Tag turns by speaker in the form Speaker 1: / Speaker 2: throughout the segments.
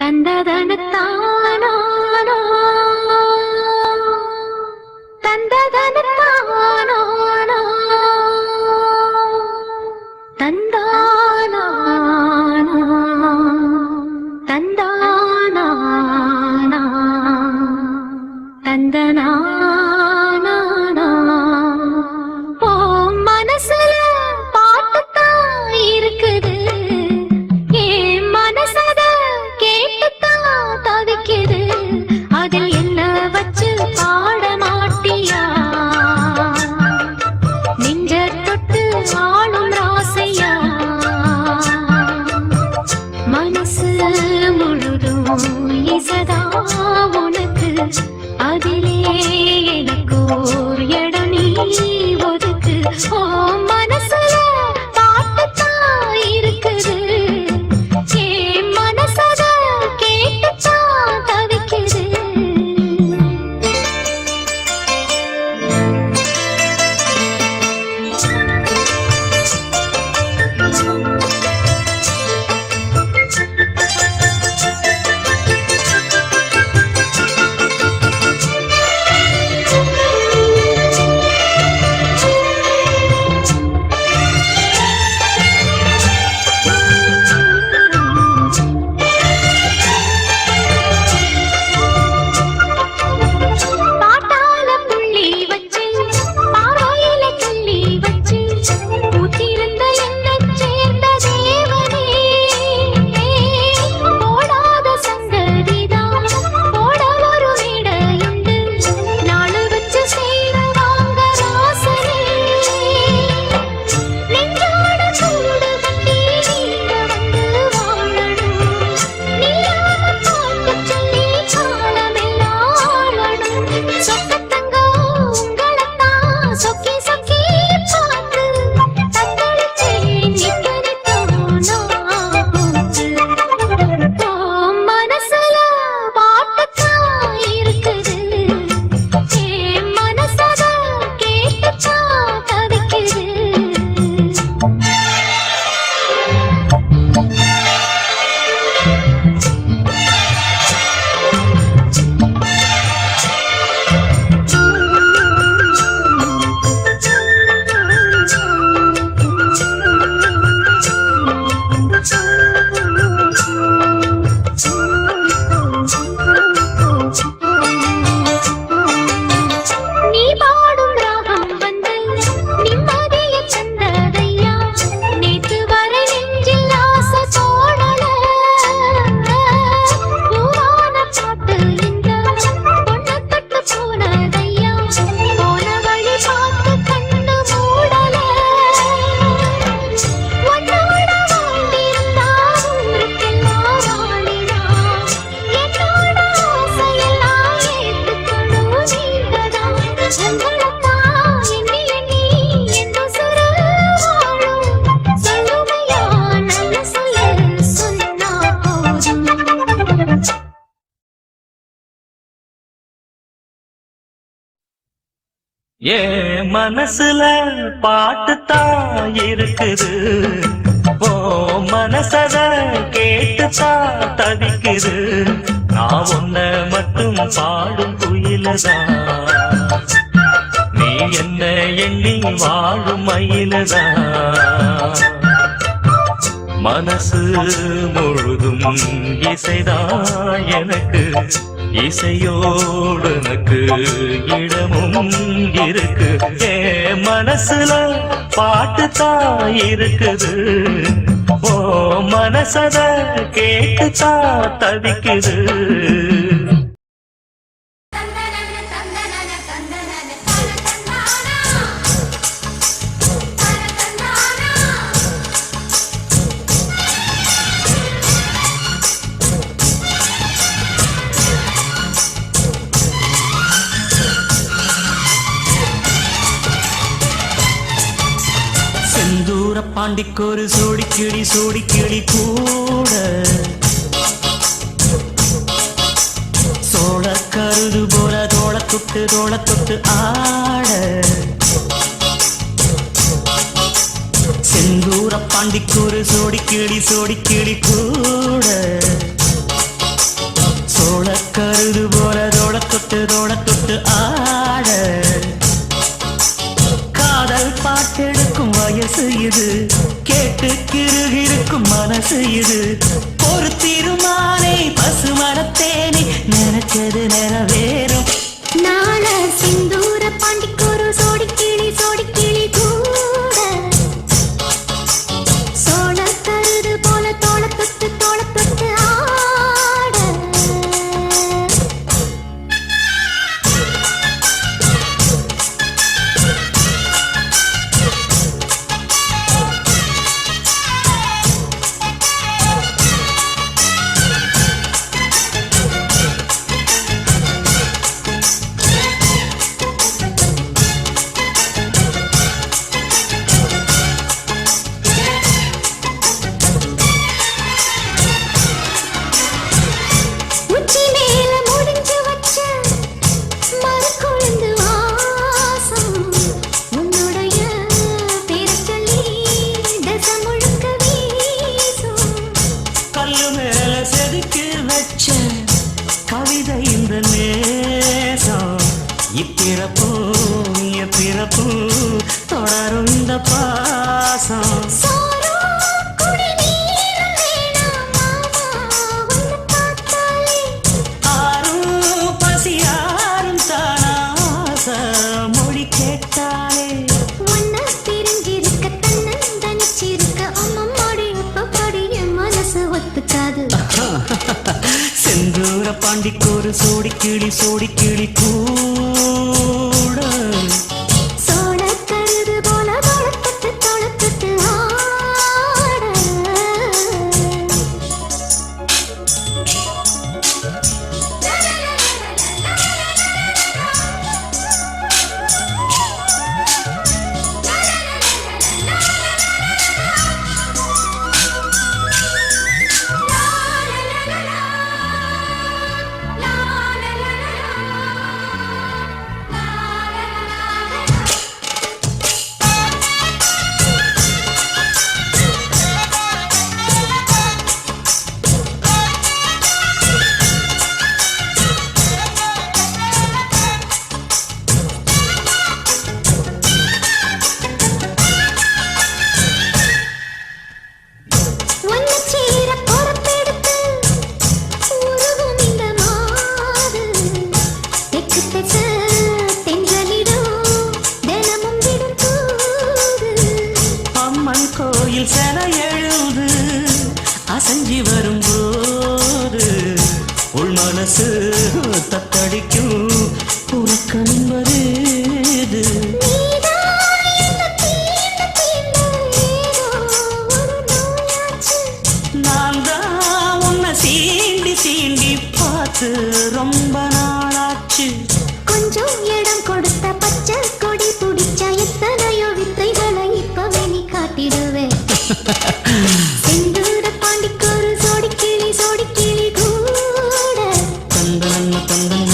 Speaker 1: தந்ததனத்தானோ தந்ததனத்தானோ தந்தானா தந்தானா தந்தனா அதிலே எனக்கோர் இடம் நீ ஒதுக்கு. ஓ மனசுல பாட்டுத்தான் இருக்குது, என் மனசத கேட்டுத்தான் தவிக்குது.
Speaker 2: ஏ மனசுல பாட்டுத்தான் இருக்குது, ஓ மனசத கேட்டுத்தான் தவிக்குது. நான் உன்னை மட்டும் பாடும் குயிலதான், நீ என்ன எண்ணி வாழும் மயிலதான். மனசு முழுதும் இசைதான் எனக்கு, இசையோடு எனக்கு இடமும் இருக்கு. ஏ மனசுல பாட்டுத்தான் இருக்குது, ஓ மனசத கேட்டுத்தான் தவிக்குது. பாண்டிக்கொரு சோடிக்கிளி சோடிக்கிளி கூட சோழ கருது போல தோள தொட்டு ஆட. செந்தூர பாண்டிக்கொரு சோடிக்கிளி சோடிக்கிளி கூட தோள தொட்டு ஆட காதல் பாட்டெடுக்கும் வயசு இது கேட்டு கிருகிருக்கும் மனசு இது ஒரு திருமாலை பசுமரத்தேனே நினைச்சது நிறைவேறும்
Speaker 1: நாள சிந்தூர பாண்டிக்கு ஒரு சோடி கிளி கூட சோழ தருது போல தோள தொட்டு ஆட உச்சி மேல முடிஞ்சு வச்ச மரக்குழந்து வாசம் உன்னுடைய பேரைச் சொல்லி தசை முழுக்க வீசும்
Speaker 2: கல்லு மேல செதுக்கி வச்ச கவிதை இந்த நேசம் இப்பிறப்பும் எப்பிறப்பும் தொடரும் இந்த பாசம்
Speaker 1: சோறும் குடிநீரும் வேணாம் மாமா உன்னை பார்த்தாலே
Speaker 2: ஆறும் பசியாரும் தானாச மொழி கேட்டாலே
Speaker 1: உன்னை பிரிஞ்சிருக்க தன்னந்தனிச்சிருக்க அம்மம்மாடி அப்பப்படி என் மனசு ஒத்துக்காது
Speaker 2: செந்தூர பாண்டிக்கு ஒரு சோடி கிளி கூட
Speaker 1: சோழ கருது போல தொளத்துட்டு ஆட உன்னை சேர பொறுப்பெடுத்து உருகும் இந்த மாது தெற்கு திசை தென்றலிடும் தினமும் விடும் தூது
Speaker 2: அம்மன் கோயில் செல எழுது அசஞ்சி வரும்போது உள் மனசு தத்தடிக்கும் உறக்கம் என்பது இது.
Speaker 1: நீதான் என்னை தீண்ட ஏதோ ஒரு நோயாச்சு
Speaker 2: நான் தான் உன்னை சீண்டி சீண்டி பார்த்து ரொம்ப நாளாச்சு
Speaker 1: கொஞ்சம் இடம் கொடுத்த பச்சை கொடி பிடிச்சா எத்தனையோ வித்தைகளை இப்பவே நீ காட்டிடுவேன் செந்தூர பாண்டிக்கு ஒரு சோடி கிளி கூட
Speaker 2: தந்தன தந்தன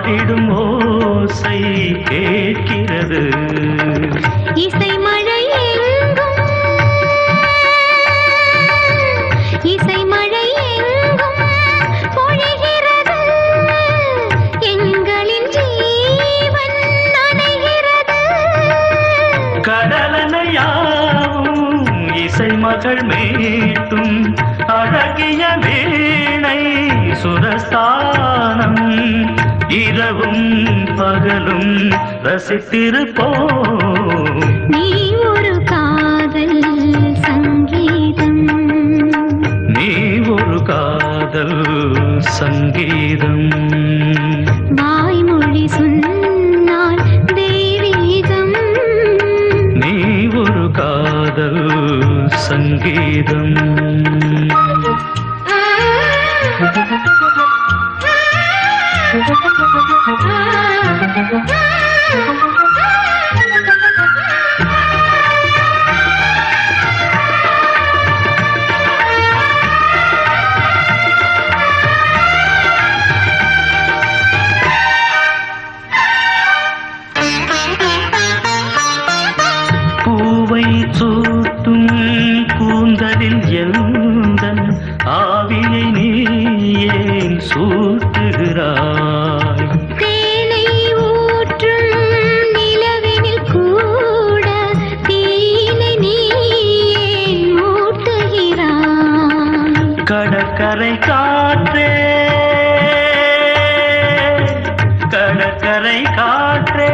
Speaker 2: பாடிடும் ஓசை கேட்கிறது.
Speaker 1: இசை மழை எங்கும் இசை மழை எங்கும் பொழிகிறது. எங்களின் ஜீவன் நனைகிறது.
Speaker 2: கடலனையாவும் இசை மகள் மீட்டும் அழகிய வீணை சுரஸ்தானம். இரவும் பகலும் ரசித்திருப்போம்.
Speaker 1: நீ ஒரு காதல் சங்கீதம்.
Speaker 2: நீ ஒரு காதல் சங்கீதம்.
Speaker 1: வாய்மொழி சொன்னால் தெய்வீகம்.
Speaker 2: நீ ஒரு காதல் சங்கீதம். பூவை சூட்டும் கூந்தலில் எந்தன் ஆவியை நீ ஏன் சூட்டுகிறாய்?
Speaker 1: தேனை ஊற்றும் நிலவினில் கூட தீனை நீ ஏன் மூட்டுகிறாய்?
Speaker 2: கடற்கரை காற்றே கடற்கரை காற்றே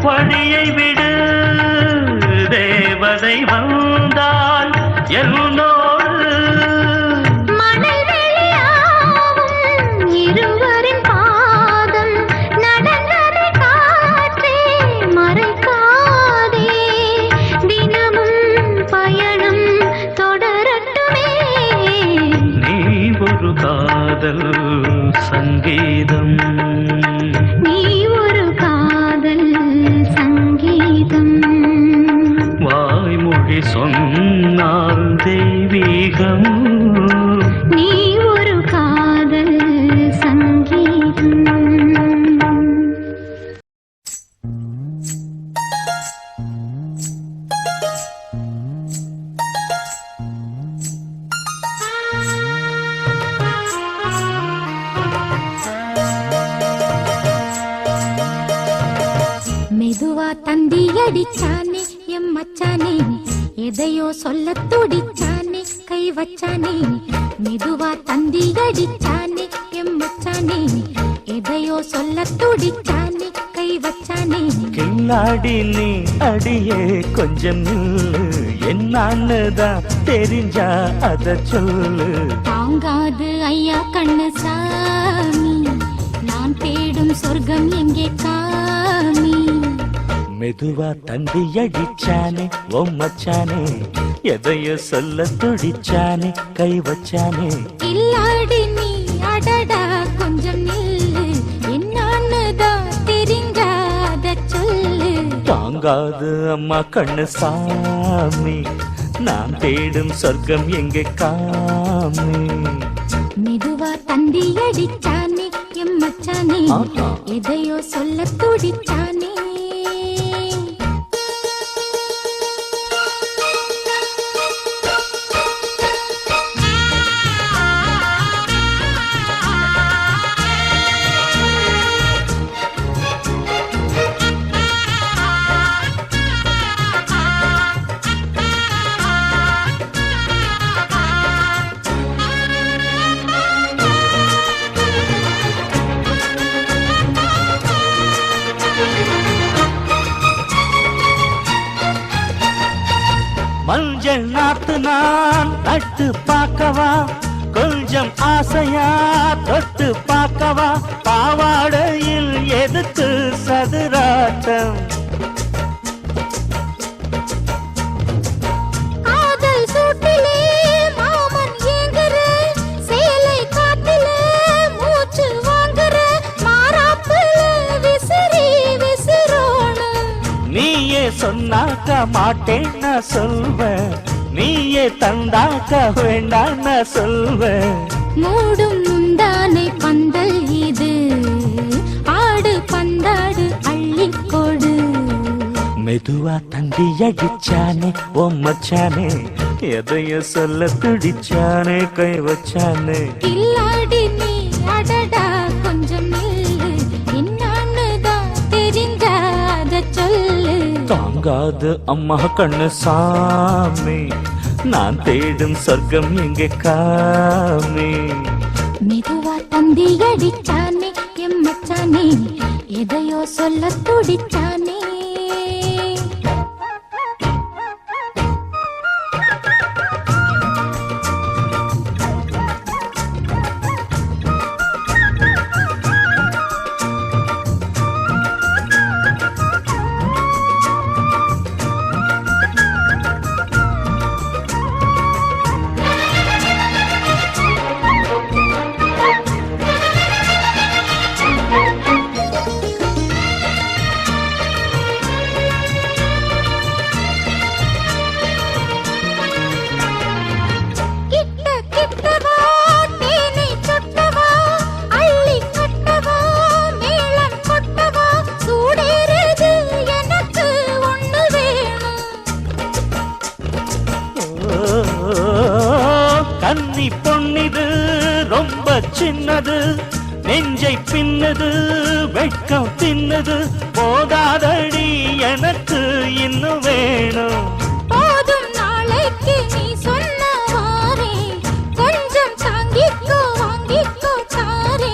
Speaker 2: வழியை விடு. தேவதை வந்தால் என்னோடு
Speaker 1: மணல் வெளியாகும் இருவரின் பாதம் நடந்ததை காற்றே மறைக்காதே. தினமும் பயணம் தொடரட்டுமே.
Speaker 2: நீ ஒரு காதல் சங்கீதம்.
Speaker 1: நீ ஒரு காதல் சங்கீதம்.
Speaker 2: வாய்மொழி சொன்னால் தெய்வீகம்.
Speaker 1: நீ ஒரு காதல் சங்கீதம். மெதுவா தந்தி அடிச்சானே எம் மச்சானே. எதையோ சொல்ல துடிச்சானே கை வச்சானே. மெதுவா தந்தி அடிச்சானே எம் மச்சானே. எதையோ சொல்ல துடிச்சானே கை வச்சானே.
Speaker 2: கில்லாடி நீ அடியே கொஞ்சம் நில்லு. என்னான்னு தான் தெரிஞ்சா அத சொல்லு.
Speaker 1: தாங்காது ஐயா கண்ணு சாமி. நான் தேடும் சொர்க்கம் எங்கே காமி.
Speaker 2: மெதுவா தந்தி அடிச்சானே ஓ மச்சானே. எதையோ சொல்ல துடிச்சானே கை வச்சானே.
Speaker 1: இல்லாடி நீ அடடா கொஞ்சம் நில்லு. என்னான்னு தான் தெரிஞ்சாத சொல்லு.
Speaker 2: தாங்காது அம்மா கண்ணு சாமி. நான் தேடும் சொர்க்கம் எங்கே காமி.
Speaker 1: மெதுவா தந்தி அடிச்சானே எம் மச்சானே.
Speaker 2: ஆஹா.
Speaker 1: எதையோ சொல்ல துடிச்சானே.
Speaker 2: மஞ்சள் நாத்து நான் நட்டு பார்க்கவா? கொஞ்சம் ஆசையா தொட்டு பார்க்கவா? பாவாடையில் எதுக்கு சதுராட்டம்?
Speaker 1: காதல் சூட்டிலே மாமன் ஏங்குற. சேலை காட்டிலே மூச்சு வாங்குற. மாறாப்புல விசிறி விசிறோணும்.
Speaker 2: நீயே சொன்னாக்க மாட்டேன் நான் சொல்வேன். நீயே தந்தாக்க வேண்டாம் நான் சொல்வேன்.
Speaker 1: மூடும் முந்தானை பந்தல் இது. ஆட
Speaker 2: மெதுவா தந்தி அடிச்சானே ஓ மச்சானே எதைய சொல்ல துடிச்சானே கை வச்சானே
Speaker 1: கில்லாடி நீ அடடா கொஞ்சம் நில்லு என்னான்னு தான் தெரிஞ்சாத சொல்லு
Speaker 2: தாங்காது அம்மா கண்ணு சாமி நான் தேடும் சொர்க்கம் எங்கே காமி
Speaker 1: மெதுவா தந்தி அடிச்சானே எம் மச்சானே எதையோ சொல்ல துடிச்சானே
Speaker 2: கன்னி பொன்னிது ரொம்ப சின்னது நெஞ்சை பின்னது வெட்கம் தின்னது போதாதடி எனக்கு இன்னும் வேணும்
Speaker 1: போதும் நாளைக்கு நீ சொன்னவாரே கொஞ்சம் தாங்கிக்கோ வாங்கிக்கோ தாரே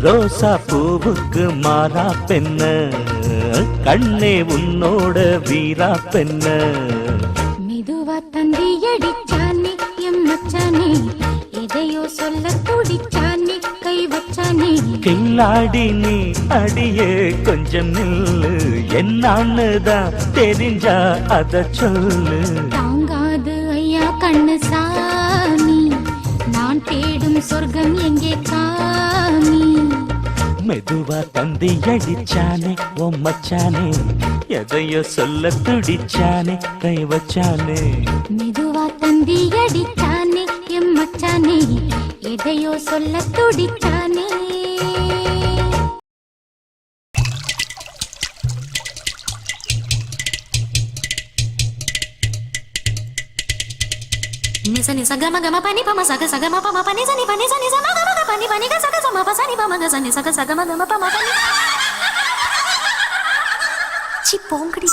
Speaker 2: ரோசா பூவுக்கு மாறா பெண்ண கண்ணே உன்னோட வீரா பெண்ண
Speaker 1: மெதுவா தந்தி அடிச்சானே எம் மச்சானே எதையோ சொல்ல துடிச்சானே கை வச்சானே
Speaker 2: கில்லாடி நீ அடியே கொஞ்சம் நில்லு என்னான்னு தான் தெரிஞ்சா அத சொல்லு
Speaker 1: தாங்காது ஐயா கண்ணு சாமி நான் தேடும் சொர்க்கம் எங்கே காமி
Speaker 2: மெதுவா தந்தி அடிச்சானே ஓ மச்சானே எதையோ சொல்ல துடிச்சானே கை வச்சானே
Speaker 1: மெதுவா தந்தி அடிச்சானே எம் மச்சானே எதையோ சொல்ல துடிச்சானே
Speaker 3: Nisa nisa gama gama pani pa masaga saga ma pa ma pani sa ni pani sa ni sa ma gama pani pani ga saga sa ma pa sa ni pa ma ga sa ni saga saga ma gama pa ma pani chi pongdi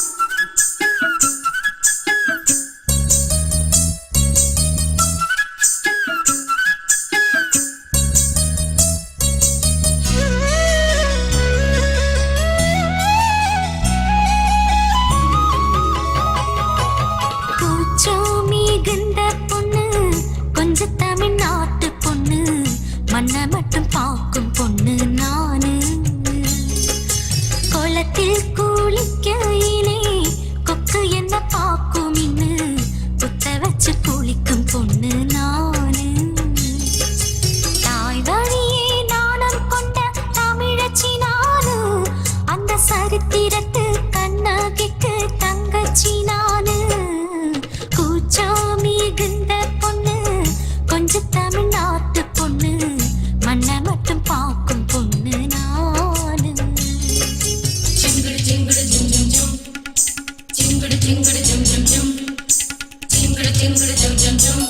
Speaker 3: தமிழ்நாட்டு பொண்ணு மண்ணை மட்டும் பார்க்கும் பொண்ணு நானு குளத்தில் குளிக்கையிலே கொக்கு என்ன பார்க்கும் இன்னு புத்த வச்சு குளிக்கும் பொண்ணு நானு தாய் வழியே நாணம் கொண்ட தமிழச்சி நானு அந்த சரித்திரத்து கண்ணகிக்கு தங்கச்சி நானு கூச்சாமி கிந்த பொண்ணு கொஞ்சம் தமிழ்நாட்டு பொண்ணு மண்ணை மட்டும் பார்க்கும் பொண்ணு நானு சிங்குடு சிங்குடு ஜும் ஜும் ஜும் சிங்குடு சிங்குடு ஜும் ஜும் ஜும் சிங்குடு சிங்குடு ஜும் ஜும் ஜும்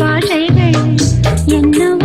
Speaker 4: பாஷைகள் என்னவோ